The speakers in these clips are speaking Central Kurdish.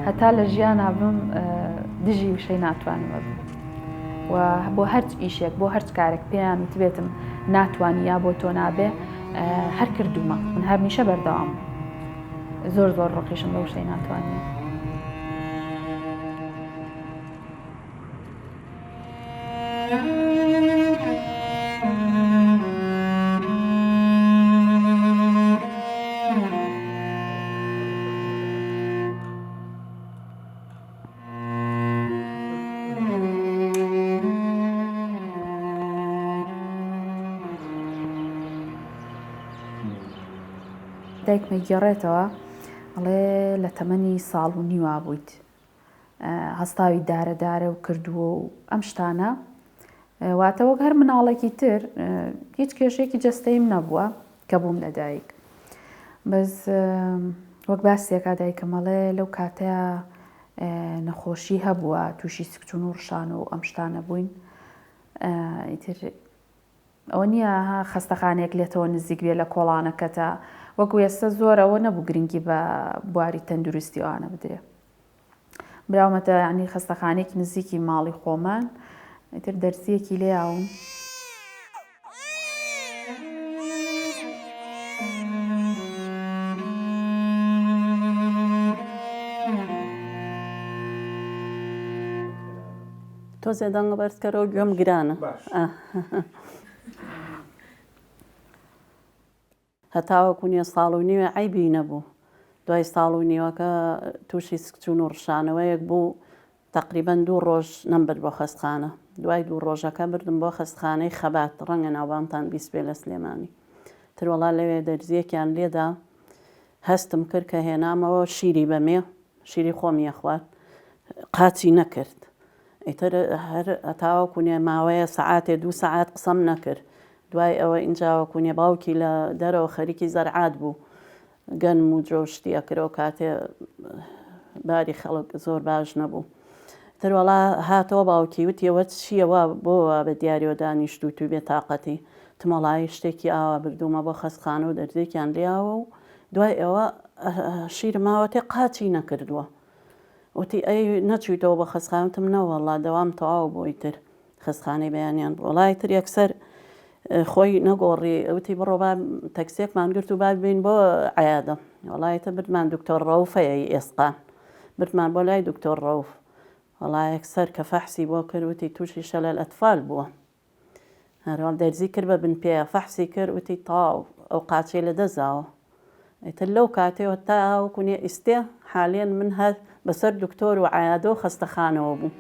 هەتا لە ژیانە بم دژی وشەی ناتوانمە بم و بۆ هەرچ ئیشێک بۆ هەرچ کارێک پێیان وتبێتم ناتوانی یا بۆ تۆ نابێ هەر کردومە من هەرمیشە بەردەوام زۆر ڕقیشم بە وشەی ناتوانێ. دایکمە گێڕێتەوە ئەڵێ لە تەمەنی ساڵ و نیوە بوویت هەستاوی دارە و کردووە و ئەم شتانە واتە وەک هەر مناڵێکی تر هیچ کێشەیەکی جەستەیم نەبووە کە بووم لە دایک بەس وەک باسیەکە دایکەمەڵێ لەو کاتەیە نەخۆشی هەبووە تووشی سکچون و ڕشان و ئەم شتانە بووین ئیتر ئەوە نییە خەستەخانەیەک لێتەوە نزیک بێ لە کۆڵانەکەتە وەکو ئێستا زۆرەوە نەبوو گرنگی بە بواری تەندروستی ئەوانە بدرێ براومەتە ینی خەستەخانەیەکی نزیکی ماڵی خۆمان ئیتر دەرزیەکی لێیاوم تۆ زێدەنگە بەرزکەرەوە گوێم گرانە هەتاوەکو نیە ساڵ و نیوە عیبی نەبوو دوای ساڵ و نیوەکە تووشی سکچون و ڕشانەوەیەک بوو تقریبەن 2 ڕۆژ نەمبرد بۆ خەستخانە دوای 2 ڕۆژەکە بردم بۆ خەستخانەی خەبات ڕەنگە ناوبانتان بیست بێ لە سلێمانی تروەڵا لەوێ دەرزیەکیان لێدا هەستم کرد کە هێنامەوە شیری بەمێ شیری خۆمیە خوارد قاچی نەکرد ئیتر هەر هەتاوەکوونێ ماوەیە سەعاتێ 2 سەعات قسەم نەکرد دوای ئەوە ئینجاوەکوونێ باوکی لە دەرەوە خەریکی زەرعات بوو گەنم و جۆشتی ئەکرەوە کاتێ باری خەڵک زۆر باش نەبوو تروەڵا هاتەوە باوکی وتیەوە چیەوە بۆوە بە دیاریەوە دانیشت و تو بێ تااقەتی تمەڵایی شتێکی ئاوا بردوومە بۆ خەستخانە و دەرزێکیان لێاوە و دوای ئەوە شیرماوەتێ قاچی نەکردووە وتی ئەی نەچوویتەوە بە خەستخانەتم نەوەڵا دەوام تەواو بۆی تر خەستخانەی بەیانیان وڵای تر یەکسەر خۆی نەگۆڕی ئەوتی بڕۆ تەکسێکمان گرت و با بین بۆ عیادە وڵایەتە بردمان دکتۆر ڕەوفەیە ئێسقان بردمان بۆ لای دکتۆر ڕەوف وڵای یەکسەر کە فەحسی بۆ کرد وتی تووشی شەلەل ئەتفال بووە هەروەڵ دەرزی کرد بە بن پێە فەحسی کرد وتی تاو ئەو قاچێ لە دەزاوە ئیتر لەو کاتێەوە تاوەکوونێ ئیسێ حالێن من هەر بەسەر دکتۆر و عیادە و خەستەخانەوە بوو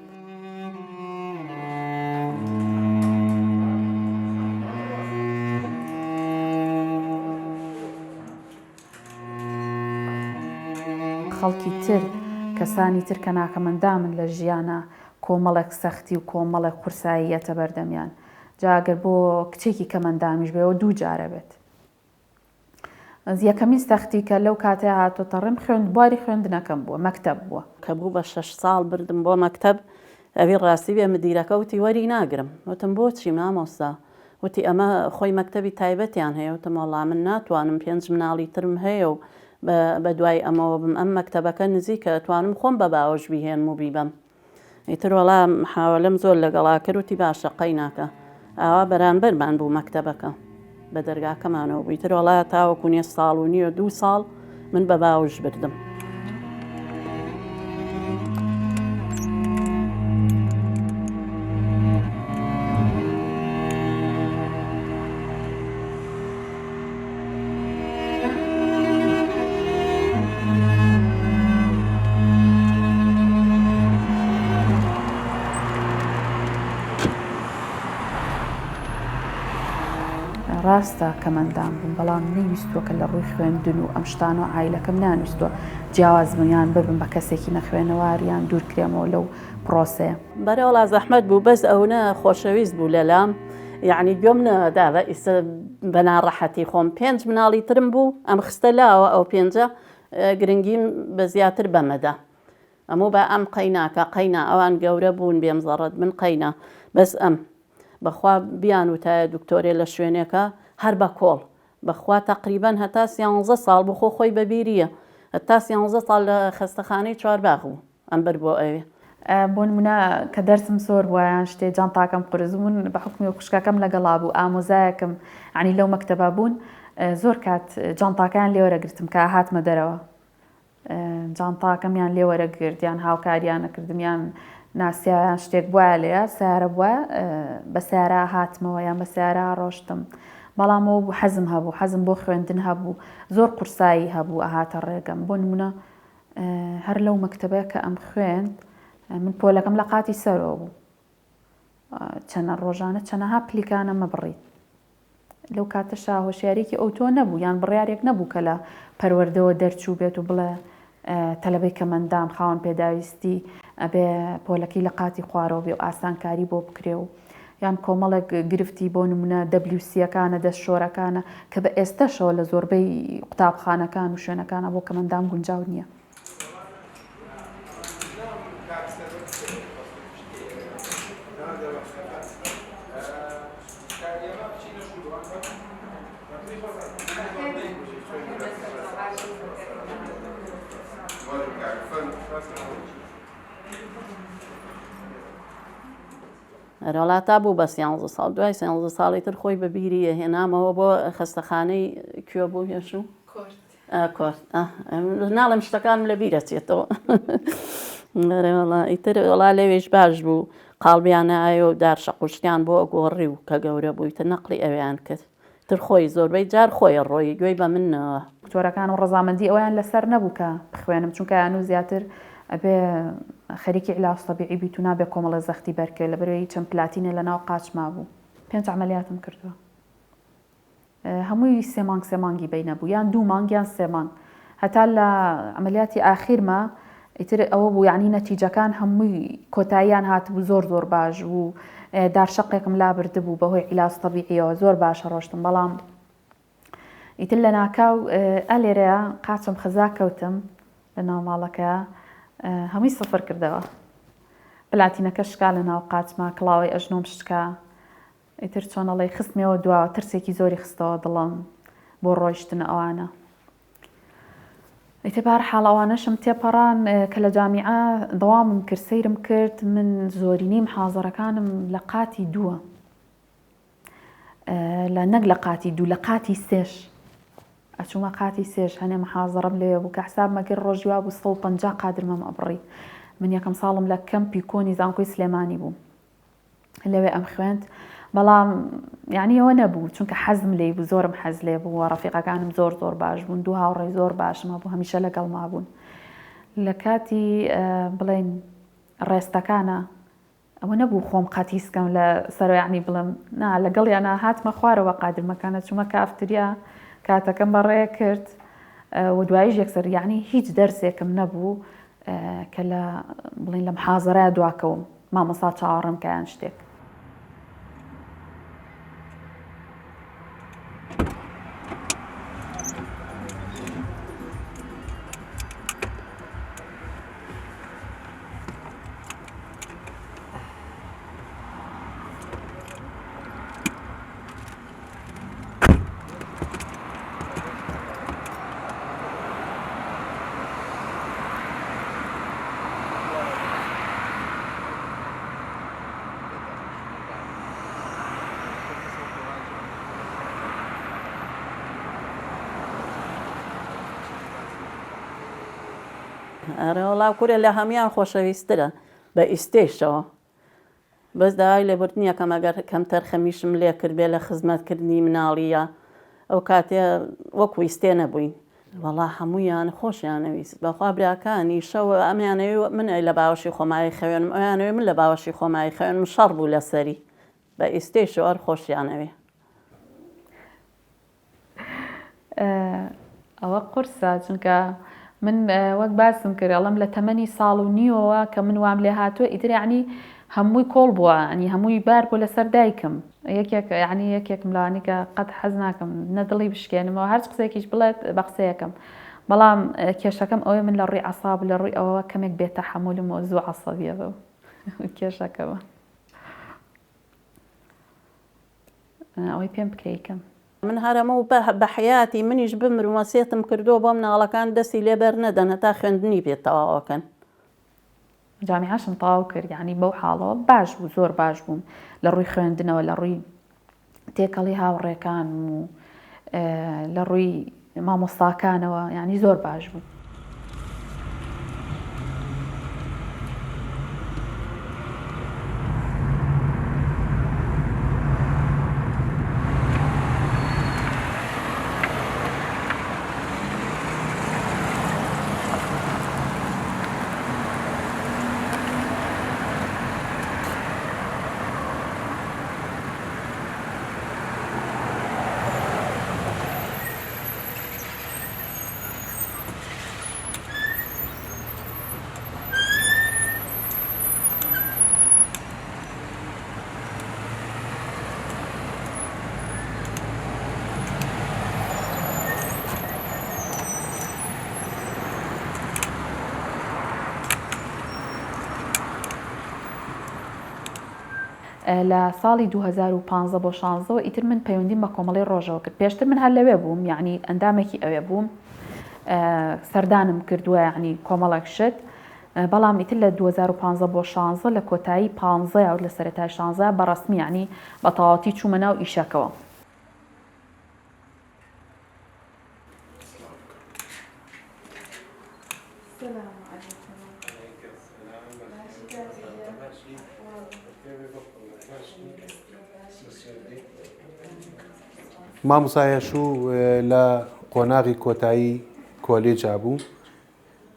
خەڵکی تر کەسانی تر کە ناکەمەندا من لە ژیانە کۆمەڵێک سەختی و کۆمەڵێک قورساییەتە بەردەمیان جاگەر بۆ کچێکی کەمەندامیش بێەوە 2 جارە بێت یەکەمین سەختی کە لەو کاتێ هاتۆتە ڕێم بواری خوێندنەکەم بووە مەکتەب بووە کە بوو بە 6 ساڵ بردم بۆ مەکتەب ئەوی ڕاستی بێ مدیرەکە وتی وەری ناگرم وتم بۆچی مامۆستا وتی ئەمە خۆی مەکتەبی تایبەتیان هەیە وتم وەڵا من ناتوانم 5 مناڵی ترم هەیە و بە دوای ئەمەوە بم ئەم مەکتەبەکە نزیکە توانم خۆم بە باوەش بیهێنم و بیبەم ئیتر وەڵام حاوەلەم زۆر لەگەڵا کرد وتی باشە قەی ناکە ئاوا بەرامبەرمان بوو مەکتەبەکە بە دەرگاکەمانەوە بوو ئیتر وەڵا تاوەکوونێ ساڵ و نیوە 2 ساڵ من بە باوش بردم ڕاستە کەمەندام بووم بەڵام نەیویستووە کە لە ڕووی خوێندن و ئەم شتان و عیلەکەم نانویستووە جیاواز بنیان ببم بە کەسێکی نەخوێنەواریان دوورکرێمەوە لەو پرۆسەیە بەرەوەڵا زەحمەت بوو بەس ئەوە خۆشەویست بوو لەلام یعنی گوێم نەداوە ئیسە بە ناڕەحەتی خۆم 5 مناڵی ترم بوو ئەم خستە لاوە ئەو 5 گرنگیم بە زیاتر بەمەدا ئەموو بە ئەم قەیناکە قەینا ئەوان گەورە بوون بێم زەڕەت من قەینا بەس ئەم بەخوا بیان وتایە دکتۆرێ لە شوێنێکە هەر بە کۆڵ بەخوا تقریبەن هەتا 13 ساڵ بخۆ خۆی بەبیریە تا 11 ساڵ لە خەستەخانەی چوارباغ بوو ئەمبەر بۆ ئەوێ. بۆ نمونە کە دەرسم زۆر بوویان شتێ جانتاکەم قرس بوون بە حکمی و کوشکەکەم لەگەڵا بوو ئامۆزایەکم عنی لەو مەکتەبە بوون زۆر کات جانتاکان لێوەرەگرتم کە هاتمە دەرەوە جانتاکەمیان لێوەرەگرت یان هاوکاریان نەکردم یان ناسیایان شتێک بووە لێە سیارە بووە بە سیارە هاتمەوە یان بە سیارە ڕۆشتم بەڵامەوە بوو حەزم هەبوو حەزم بۆ خوێندن هەبوو زۆر قورسایی هەبوو ئاهاتە ڕێگەم بۆ نمونە هەر لەو مەکتەبەیە کە ئەم خوێند من پۆلەکەم لە قاتی سەرەوە بوو چەنە ڕۆژانە چەنەها پلیکانە مەبڕیت لەو کاتەشا هۆشیارێکی ئۆتۆ نەبوو یان بڕیارێک نەبوو کە لە پەروەردەوە دەرچوو بێت و بڵێ تەلەبەی کەمەندام خاوەن پێداویستی ئەبێ پۆلەکەی لە قاتی خوارەوە بێ و ئاسانکاری بۆ بکرێ و یان کۆمەڵێک گرفتی بۆ نمونە WC-یەکانە دەست شۆرەکانە کە بە ئێستاشەوە لە زۆربەی قوتابخانەکان و شوێنەکانە بۆ کەمەندام گونجاو نییە. هەرەڵاتا بوو بە 11 ساڵ دوای 11 ساڵی تر خۆی بە بیری هێنامەوە بۆ خەستەخانەی کوێ بوو هێشوو کۆرت ناڵم شتەکانم لە بیرە چێتەوە ئیتر وڵا لەوێش باش بوو قاڵبیانە ئایە و دارشە قوشتیان بۆ گۆڕی و کە گەورە بووی تر نەقلی ئەویان کرد تر خۆی زۆربەی جار خۆی ڕۆی گوێی بە منەوە کتۆرەکان و ڕەزامەندی ئەویان لەسەر نەبوو کە بخوێنم چونکە یان و زیاتر ئەبێ خەریکی عیلاج تەبیعی بیت و نابێ کۆمەڵە زەختی بەرکێ لەبەرەوەی چەند پلاتینە لە ناو قاچما بوو 5 عەمەلیاتم کردووە هەمووی 3 مانگی بینە بوو یان 2 مانگ یان 3 مانگ هەتا لە عەمەلیاتی ئاخیرمە ئیتر ئەوە بوو یعنی نەتیجەکان هەمووی کۆتاییان هاتبوو زۆر باش بوو دارشەقێکم لابرد بوو بەهۆی عیلاج تەبیعیەوە زۆر باشە ڕۆشتم بەڵام ئیتر لە ناکاو ئەلێرەیە قاچم خزا کەوتم لە ناو ماڵەکە هەمووی سفر کردەوە پلاتینەکە شکا لە ناو قاچما کڵاوی ئەژنۆم شکا ئیتر چۆنەڵی خستمەوە دواوە ترسێکی زۆری خستەوە دڵم بۆ ڕۆیشتن ئەوانە ئیتر بەهەرحاڵ ئەوانەشم تێپەڕان کە لە جامیعە دەوامم کرد سەیرم کرد من زۆرینەی محازەرەکانم لە قاتی 2 لە نەک لە قاتی 2 لە قاتی 3 ئەچوومە قاتی 3 هەنێ محازەرەم لێ بوو کە حسابمەکرد ڕۆژی وا بوو 150 قادرمەم ئەبڕی من یەکەم ساڵم لە کەمپی کۆنی زانکۆی سلێمانی بوو لەوێ ئەم خوێند بەڵام یعنی ئەوە نەبوو چونکە حەزم لێ بوو زۆرم حەز لێ بوو ڕەفیقەکانم زۆر باش بوون 2 هاوڕێی زۆر باشمە بوو هەمیشە لەگەڵما بوون لە کاتی بڵێن ڕێستەکانە ئەوە نەبوو خۆم قەتیسکەم لە سەرۆیانی بڵم نا لەگەڵیانە هاتمە خوارەوە قادرمەکانە چوومە کافتریا کاتەکەم بەڕێ کرد و دواییش یەکسەر یعنی هیچ دەرسێکم نەبوو کە لە بڵین لە محازەرە دواکەوم مامۆستا چاوەڕێم کەیان شتێک ئەرەوەڵاو کورێ لە هەمیان خۆشەویستترە بە ئیستێشەوە بەس داوای لێبوردنیە کەم ئەگەر کەم تەرخەمیشم لێ کرد بێ لە خزمەتکردنی مناڵیە ئەو کاتێ وەکو ئیستێ نەبووین وەڵا هەموویان خۆشیانەویست بەخوا براکانی شەوە ئەمیانەوێ من لە باوەشی خۆمایی خوێنم ئەویانەوێ من لە باوەشی خۆمایی خوێنم شەڕ بوو لەسەری بە ئیستێشەوە هەر خۆشیانەوێ ئەوە قورسە چونکە من وەک باسم کرد ئەڵم لە تەمەنی ساڵ و نیوەوە کە من وام لێ هاتووە ئیتر یعنی هەمووی کۆڵ بووە ئەنی هەمووی بار بوو لەسەر دایکم یەکێکم لەوانی کە قەت حەز ناکەم نەدڵی بشکێنمەوە هەرچ قسێکیش بڵێت بە قسەیەکەم بەڵام کێشەکەم ئەوەی من لە ڕووی عەساب لە ڕووی ئەوەوە کەمێک بێتەحەممولم و زوو عەسەبیە بەو کێشەکەمە ئەوەی پێم بکەیکەم من هەرەمە و بە حیاتی منیش بمر وەسیەتم کردووە بۆ مناڵەکان دەستی لێبەر نەدەن هەتا خوێندنی پێ تەواوەکەن. جامیعەشم تەواو کرد، یعنی بەو حاڵەوە باش بوو، زۆر باش بووم لە ڕووی خوێندنەوە، لە ڕووی تێکەڵی هاوڕێکان و لە ڕووی مامۆستاکانەوە، یعنی زۆر باش بوو. لە ساڵی 2015 بۆ 16 ئیتر من پەیوەندیم بە کۆمەڵی ڕۆژەوە کرد. پێشتر من هەر لەوێ بووم، یعنی ئەندامێکی ئەوێ بووم، سەردانم کردووە یعنی کۆمەڵێک شت، بەڵام ئیتر لە 2015 بۆ 16 لە کۆتایی 15 و لە سەرەتای 16 بەڕەسمی یعنی بە تەواوەتی چوومە ناو ئیشەکەوە. مامۆسایەشوو لە قۆناغی کۆتایی کۆلێجا بوو.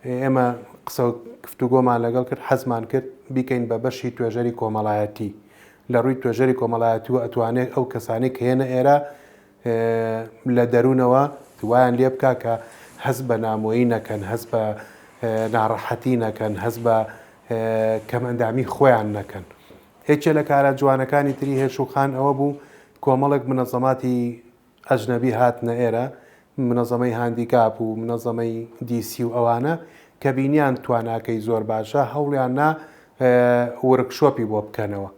ئێمە قسە و گفتوگۆمان لەگەڵ کرد، حەزمان کرد بیکەین بە بەشی توێژەری کۆمەڵایەتی. لە ڕووی توێژەری کۆمەڵایەتی و ئەتوانێت ئەو کەسانی کە هێنە ئێرە لە دەروونەوە وایان لێ بکا کە هەست بە نامۆیی نەکەن، هەست بە ناڕەحەتی نەکەن، هەست بە کەمەندامی خۆیان نەکەن. هیچێ لە کارە جوانەکانی تری هێشوخان ئەوە بوو کۆمەڵێک منەزەماتی ئەجنەبی هاتنە ئێرە، منەزەمەی هاندیکاپ و منەزەمەی دیسی و ئەوانە کە بینیان تواناکەی زۆر باشە هەوڵیان نا وەرکشۆپی بۆ بکەنەوە.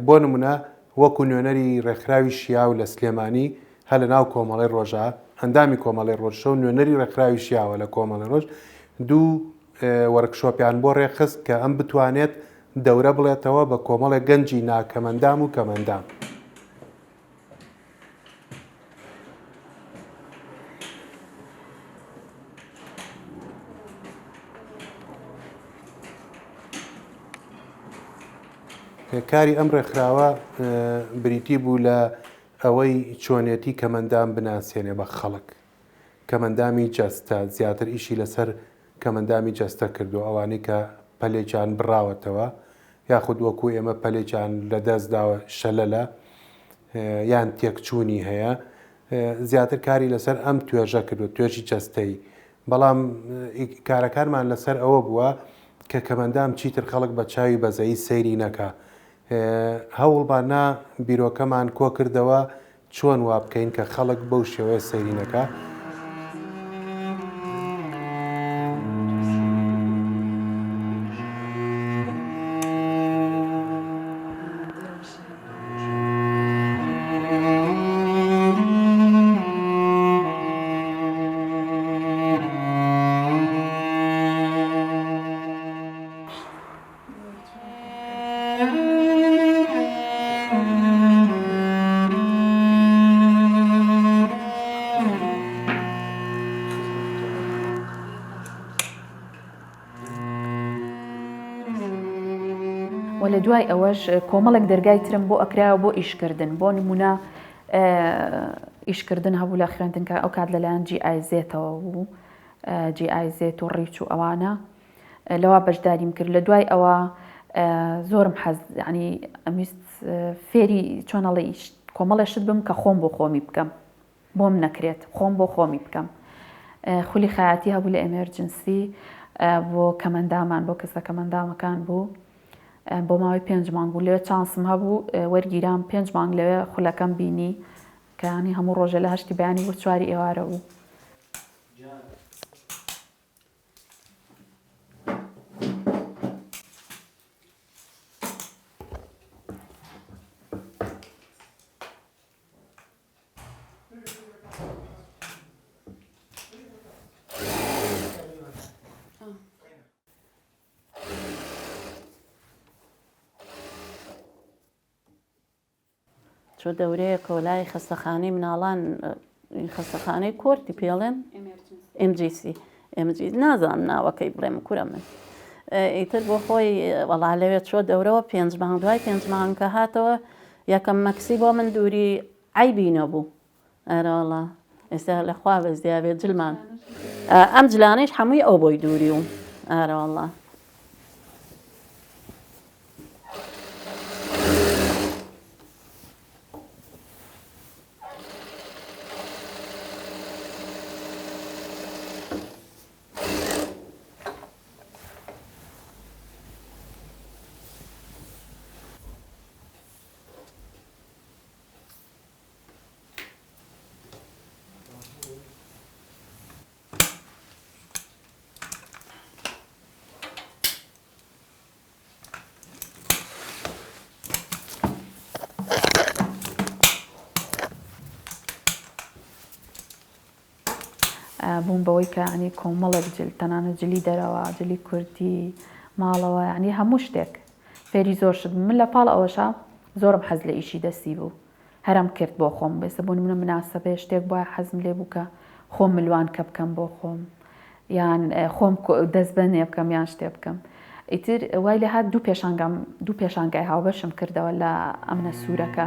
بۆ نمونە وەکو نوێنەری ڕێکخراوی شیاو لە سلێمانی هە لە ناو کۆمەڵی ڕۆژە، ئەندامی کۆمەڵی ڕۆژە و نوێنەری ڕێکخراوی شیاوە لە کۆمەڵی ڕۆژ دوو وەرکشۆپیان بۆ ڕێخست کە ئەم بتوانێت دەورە بڵێتەوە بە کۆمەڵێک گەنجی ناکەمەندام و کەمەندام. کاری ئەم ڕێکخراوە بریتی بوو لە ئەوەی چۆنێتی کەمەندام بناسیێنێ بە خەڵک. کەمەندامی جەستە زیاتر ئیشی لەسەر کەمەندامی جەستە کردو، ئەوانەی کە پەلێکیان بڕاوەتەوە یاخود وەکو ئێمە پەلێکیان لە دەستداوە شەلەلە یان تێکچوونی هەیە، زیاتر کاری لەسەر ئەم توێژە کردو، توێژی جەستەی. بەڵام کارەکانمان لەسەر ئەوە بووە کە کەمەندام چیتر خەڵک بە چاوی بەزەیی سەیری نەکا. هەوڵبانە بیرۆکەمان کۆ کردەوە چۆن وا بکەین کە خەڵک بەو شێوەیە سەیری نەکا. و لە دوای ئەوەش کۆمەڵێک دەرگای ترم بۆ ئەکرایەوە بۆ ئیشکردن. بۆ نمونە ئیشکردن هەبوو لە خوێندنکە ئەو کات لەلایەن GIZ-ەوە بوو، GIZ و ڕیچ و ئەوانە لەوە بەشداریم کرد. لە دوای ئەوە زۆرم حەز ینی ئەمویست فێری چۆنەڵی کۆمەڵێشت بم کە خۆم بۆ خۆمی بکەم، بۆم نەکرێت خۆم بۆ خۆمی بکەم. خولی خایەتی هەبوو لە ئەمێرجنسی بۆ کەمەندامان، بۆ کەسە کەمەندامەکان بوو، بۆ ماوەی 5 مانگ بوو. لەوێ چانسم هەبوو وەرگیرام 5 مانگ لەوێ خولەکەم بینی کە ینی هەموو ڕۆژە لە هەشتی بەیانی بۆ 4 ئێوارە بوو. چۆ دەورەیەکەوە لای خەستەخانەی مناڵان خەستەخانەی کۆرتی پێڵێن MGC نازانم ناوەکەی بڵێم کورە من ئیتر بۆ خۆی وەڵا لەوێت چۆ دەورەوە 5 مانگ دوای 5 مانگکە هاتەوە یەکەم مەکسی بۆ من دووری عیبی نەبوو ئەرەوەڵا ئێستا لەخوا بەزیاوێت جلمان ئەم جلانەیش هەمووی ئەو بۆی دووری و ئارەوەڵا بوون بەوەی کە ینی کۆمەڵێک جل تەنانەت جلی دەرەوە جلی کوردی ماڵەوە ینی هەموو شتێک فێری زۆر شت من لە پاڵ ئەوەشە زۆرم حەز لە ئیشی دەستی بوو هەرم کرد بۆ خۆم بێسە بوون منە مناسبێ شتێک وایە حەزم لێ بوو کە خۆم ملوان کە بکەم بۆ خۆم یان خۆم دەستبەنێ بکەم یان شتێ بکەم ئیتر وای لە هات دوو پێشانگای هاوبەشم کردەوە لە ئەمنە سوورەکە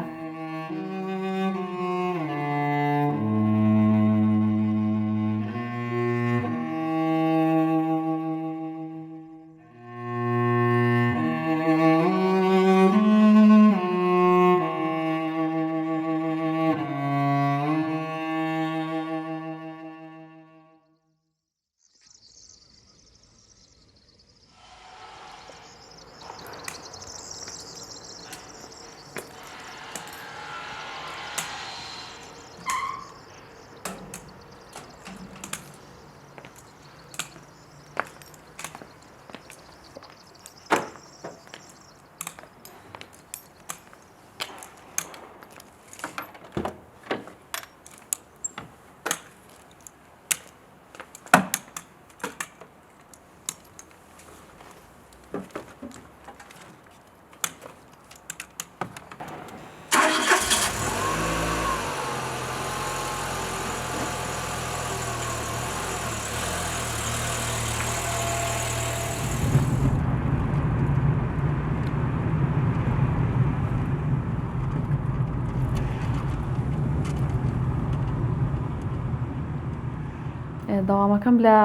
دەوامەکەم لە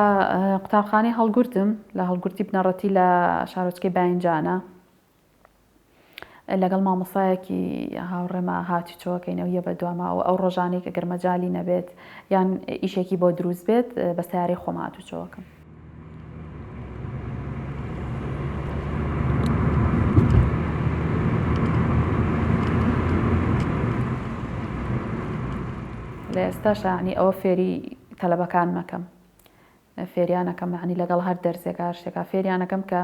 قوتابخانەی هەڵگورتم لە هەڵگورتی بنەڕەتی لە شارۆچکەی باینجانە لەگەڵ مامۆستایەکی هاوڕێمە هاتی چۆکەینەوە بە دواماوە ئەو ڕۆژانەی کە گەرمەجالی نەبێت یان ئیشێکی بۆ دروست بێت بە سیارەی خۆم هاتوچۆکەم لە ئێستاشە ینی ئەوە فێری تەلەبەکان مەکەم فێریانەکەم عنی لەگەڵ هەر دەرزێکا شتێکا فێریانەکەم کە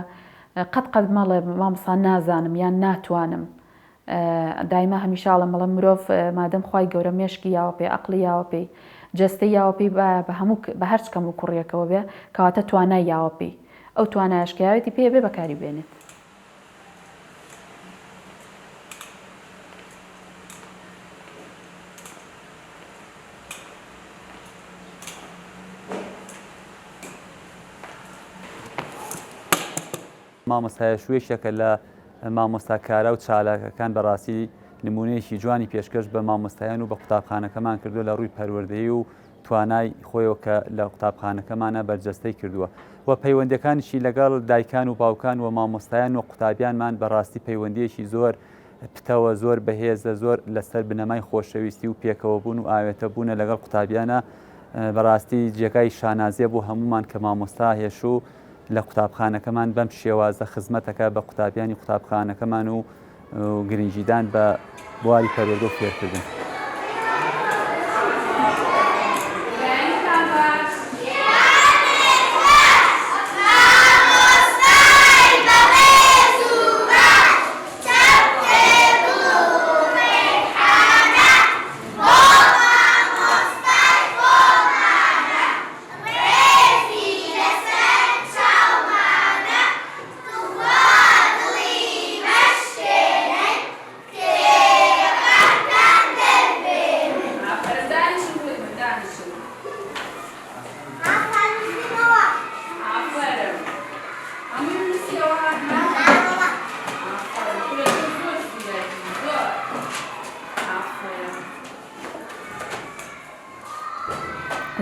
قەت مەڵێ مامۆستا نازانم یان ناتوانم دایما هەمیشاڵە مەڵە مرۆڤ مادەم خوای گەورە مێشکی یاوە پێی عەقڵی یاوە پێی جەستەی یاوە پێی بە هەموو بە هەر چکەم و کوڕیەکەوە بێ کەواتە توانای یاوە پێی ئەو توانایشکەیاوێتی پێ بێ بەکاری بێنێت مامۆستایە شوێشێکە لە مامۆستاکارە و چالاکەکان بەڕاستی نمونەیەکی جوانی پێشکەش بە مامۆستایان و بە قوتابخانەکەمان کردو لە ڕووی پەروەردەیی و توانای خۆیەوە کە لە قوتابخانەکەمانە بەرجەستەی کردووە و پەیوەندەکانیشی لەگەڵ دایکان و باوکان و مامۆستایان و قوتابیانمان بەڕاستی پەیوەندیەکی زۆر پتەوە زۆر بەهێزە زۆر لەسەر بنەمای خۆشەویستی و پێکەوە بوون و ئاوێتە بوونە لەگەڵ قوتابیانە بەڕاستی جێگای شانازیە بوو هەمومان کە مامۆستا هێشوو لە قوتابخانەکەمان بەم شێوازە خزمەتەکە بە قوتابیانی قوتابخانەکەمان و گرنگیدان بە بواری پەروەردە و فێرکردن.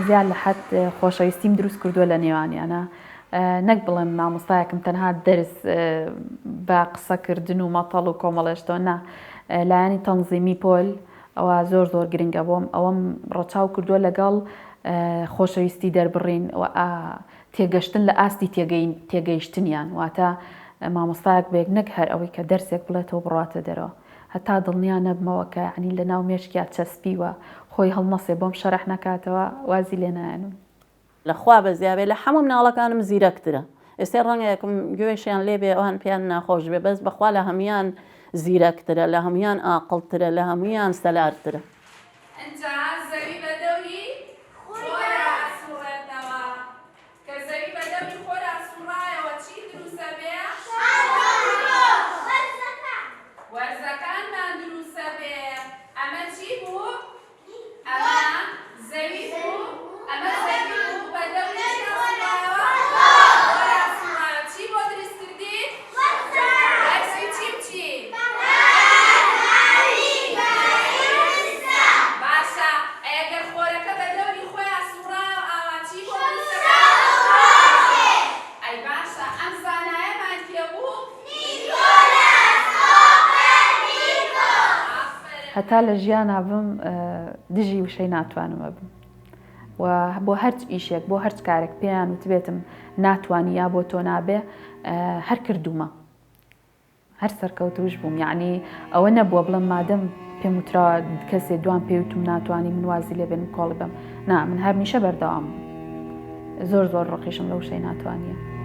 زیاد لە حەد خۆشەویستیم دروست کردووە لە نێوانیانە نەک بڵێم مامۆستایەکم تەنها دەرس بە قسەکردن و مەتەڵ و کۆمەڵێشتەوە نا لایەنی تەنزیمی پۆل ئەوە زۆر گرنگە بۆم ئەوەم ڕەچاو کردووە لەگەڵ خۆشەویستی دەربڕین تێگەشتن لە ئاستی تێگەیشتنیان واتە مامۆستایەک بێک نەک هەر ئەوەی کە دەرسێک بڵێتەوە بڕاتە دەرەوە هەتا دڵنیان نەبمەوە کە عنی لە ناو مێشکیا چەسپیوە خۆی هەڵنەسێ بۆم شەرح نەکاتەوە وازی لێ نایەنم لەخوا بە زیابێ لە هەموو مناڵەکانم زیرەکترە ئێستا ڕەنگێکم گوێشیان لێبێ ئەوان پێیان ناخۆش بێ بەس بەخوا لە هەمویان زیرەکترە لە هەمویان ئاقڵترە لە هەمویان سەلارترە. هەتا لە ژیانە بم دژی وشەی ناتوانمە بم و بۆ هەرچ ئیشێک بۆ هەرچ کارێک پێیان وتبێتم ناتوانی یا بۆ تۆ نابێ هەر کردومە هەر سەرکەوتوش بووم یعنی ئەوە نەبووە بڵم مادەم پێم وتراوە کەسێ دوان پێوتم ناتوانی من وازی لێ بێن کۆڵی بم نا من هەر میشە بەردەوام زۆر ڕقیشم لە وشەی ناتوانیە.